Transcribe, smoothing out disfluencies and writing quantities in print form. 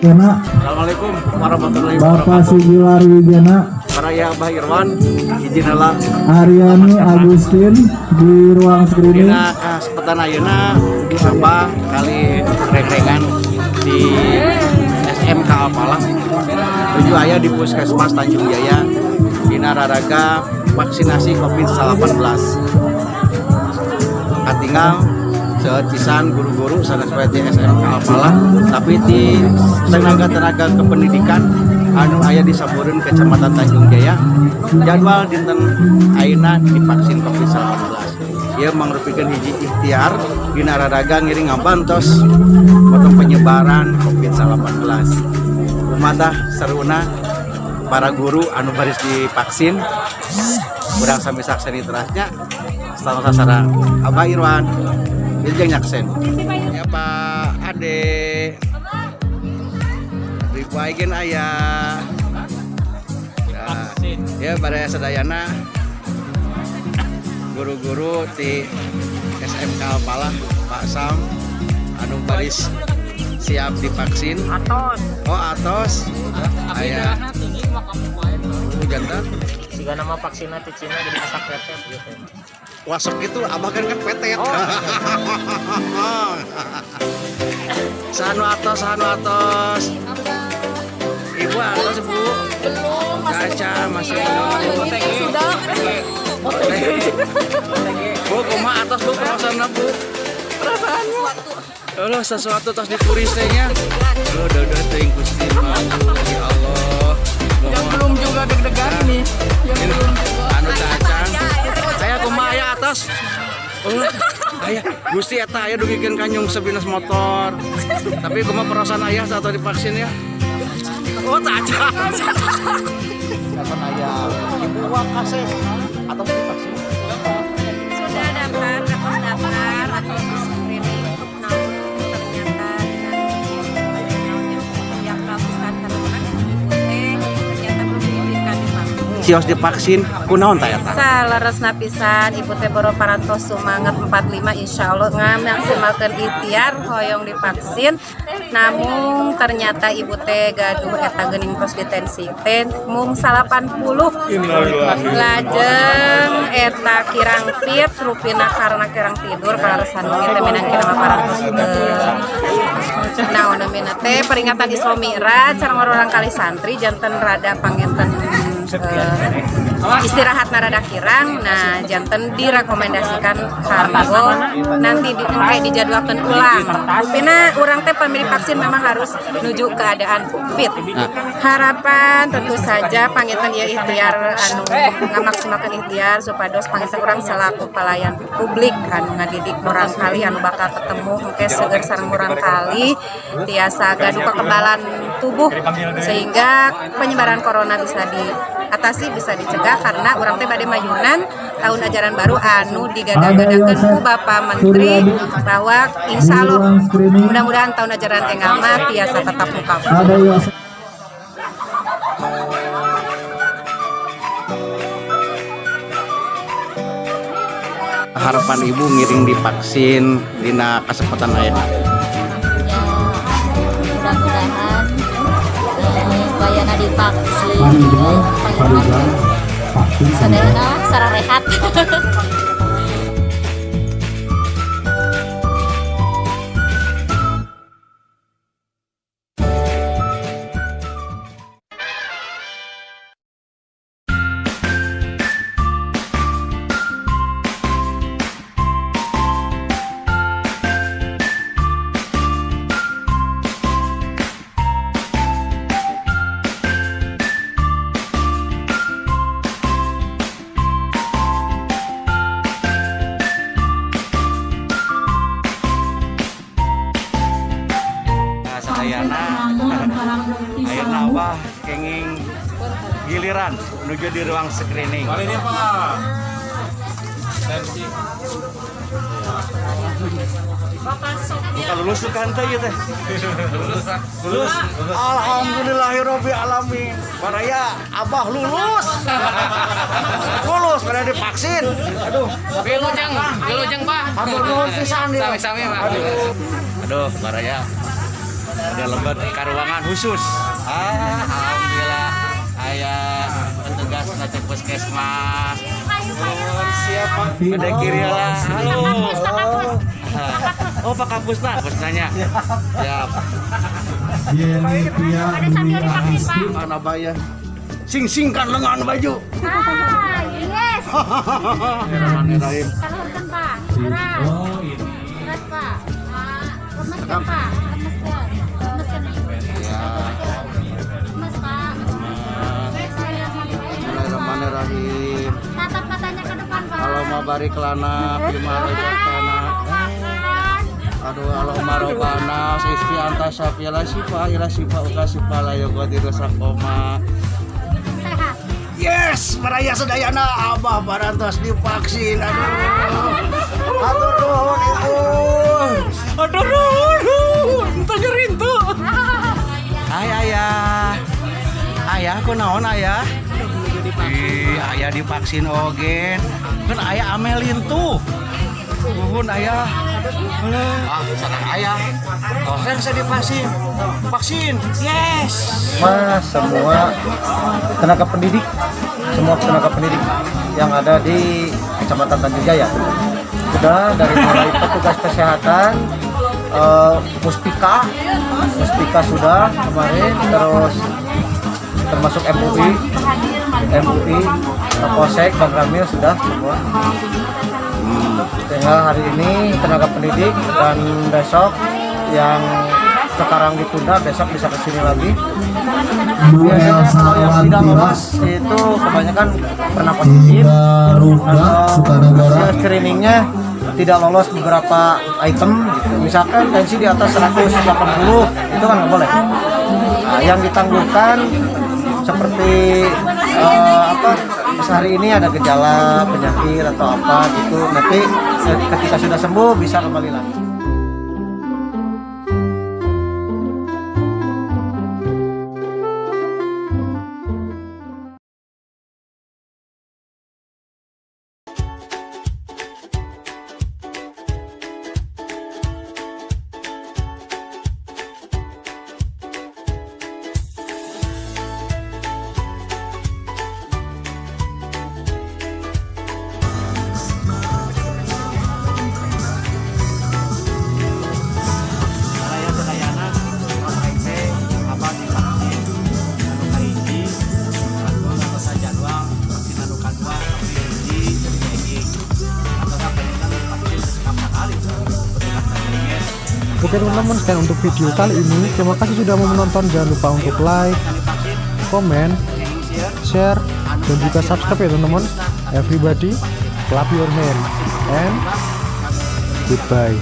Jana. Assalamualaikum warahmatullahi Bapak wabarakatuh. Sugiwari Wijana. Baraya Abah Irwan, izinlah Aryani Agustin di ruang screening. dina kasempatan ayeuna Abah kali reng-rengan di SMK Apalah tujuh aya di Puskesmas Tanjung Jaya dina raraga vaksinasi COVID-19. Katinggal sepisan guru-guru sanes di SMK Apalah tapi di tenaga kependidikan anu aya di Sabureun Kecamatan Tanjung Jaya jadwal dinten ayeuna divaksin COVID-19. Ieu mangrupikeun hiji ikhtiar dina raraga ngiring ngabantos potong penyebaran COVID-19. Umatah seruna para guru anu baris divaksin urang sami sakseni terasnya selama sasara Abah Irwan Biljeng Nyaksen ya Pak Ade ribuaikeun aya ya pada sadayana guru-guru di SMK Apalah Pak Sam anu baris siap divaksin atos aya jantan jika nama vaksinnya di Cina jadi masak tetep gitu. wasok itu abah kan petet sanu atos ibu atos bu Belum, Caca masih sudah. bu kumaha atos bu perasaanna bu Allah sesuatu tos ditulis tehnya udah teuing Gusti ya Allah Yang belum juga deg-degan nih. Yang belum juga. anu cacang aya kumaha aya atas Allah aya Gusti eta aya dugikeun kanyung sebinas motor tapi kumaha perasaan ayah saat divaksin ya oh cacang kapan ayah ibu uang kasih atau divaksin Sudah daftar atau screening namun ternyata yang melakukan ternyata belum diberikan divaksin. sios divaksin kunaon tah eta Saleresna pisan ibu teh boro parantos sumanget 45 insyaallah ngamaksimalkeun ikhtiar hoyong divaksin namun ternyata ibu teh gaduh eta geuning pos detensi teh mung 80 lajeng eta kirang fit rupina karena kirang tidur kalaresan mung teh menang kira parantos naon namina teh peringatan Isra Mi'raj sareng orang kali santri janten rada pangenten istirahat narada kirang, nah janten direkomendasikan kanggo nanti dijadwalkan ulang. Pina orang teh pemilih vaksin memang harus menuju keadaan fit. Harapan tentu saja pangitan ya ikhtiar anu ngamaksimalkan ikhtiar supados pangitan orang selaku pelayan publik anu ngadidik orang kali anu bakal ketemu engke seger sareng orang kali tiasa gaduh kekebalan tubuh sehingga penyebaran corona bisa diatasi bisa dicegah karena orang teh bade mayunan tahun ajaran baru anu digadang-gadangkeun ku Bapak Menteri bahwa insya Allah mudah-mudahan tahun ajaran tengah mah biasa tetap muka. harapan ibu ngiring divaksin dina kesempatan ayeuna ya mudah-mudahan bayana divaksin sadayana secara rehat ayeuna Abah kenging giliran menuju di ruang screening. Kali ini Pak. Tensi. Bukan lulus kan teh ieu teh. Lulus. Alhamdulillahirabbil alamin. Baraya Abah lulus. Lulus karena divaksin. Aduh, Wilujeng Pak. matur nuwun pisan ya. Sami-sami Pak. Aduh, baraya. ada lebat ke ruangan khusus. Alhamdulillah aya petugas nanti puskesmas. Siapa? Ada kiri lah. Halo. Oh Pak Kapusna, Kapusnanya. Siap. Mana bayar? Sing-singkan lengan baju. Yes. Bismillahirrahmanirrahim. Kalahkan Pak. Berat. Berat Pak. Lemeskan Pak. Lemeskan. Ya. Lemes Pak. Bismillahirrahmanirrahim. Tatap matanya ke depan Pak. Allahumma barik lana fima razaqtana. Aduh Allahumma rabbana isfi anta syafiyala syifa ila syifa uka syifa la yughadiru saqoma. Yes, meraya sedayana Abah barantos divaksin. Aduh nuhun ibu. Aduh nuhun. Teu gerintu. Hai ayah. Ayah kunaon ayah? Ayah divaksin oge. Kan ayah amelin tuh. Nuhun ayah. Sadar ayah. Oh, saya bisa divaksin. Vaksin. Yes. Mas, semua tenaga pendidik yang ada di Kecamatan Tanjung Jaya sudah dari mulai petugas kesehatan, Muspika sudah kemarin, terus termasuk MUI, Polsek, Bang Ramil sudah semua. Sehingga hari ini tenaga pendidik dan besok yang sekarang ditunda besok bisa kesini lagi. Biasanya kalau yang tidak lolos itu kebanyakan pernah positif atau hasil screeningnya tidak lolos beberapa item gitu. Misalkan tensi di atas 180 itu kan nggak boleh. Nah, yang ditangguhkan seperti hari ini ada gejala penyakit atau apa gitu, nanti ketika sudah sembuh bisa kembali lagi. Oke teman-teman, sekian untuk video kali ini. Terima kasih sudah mau menonton. Jangan lupa untuk like, komen, share, dan juga subscribe ya teman-teman. Everybody, clap your hand and goodbye.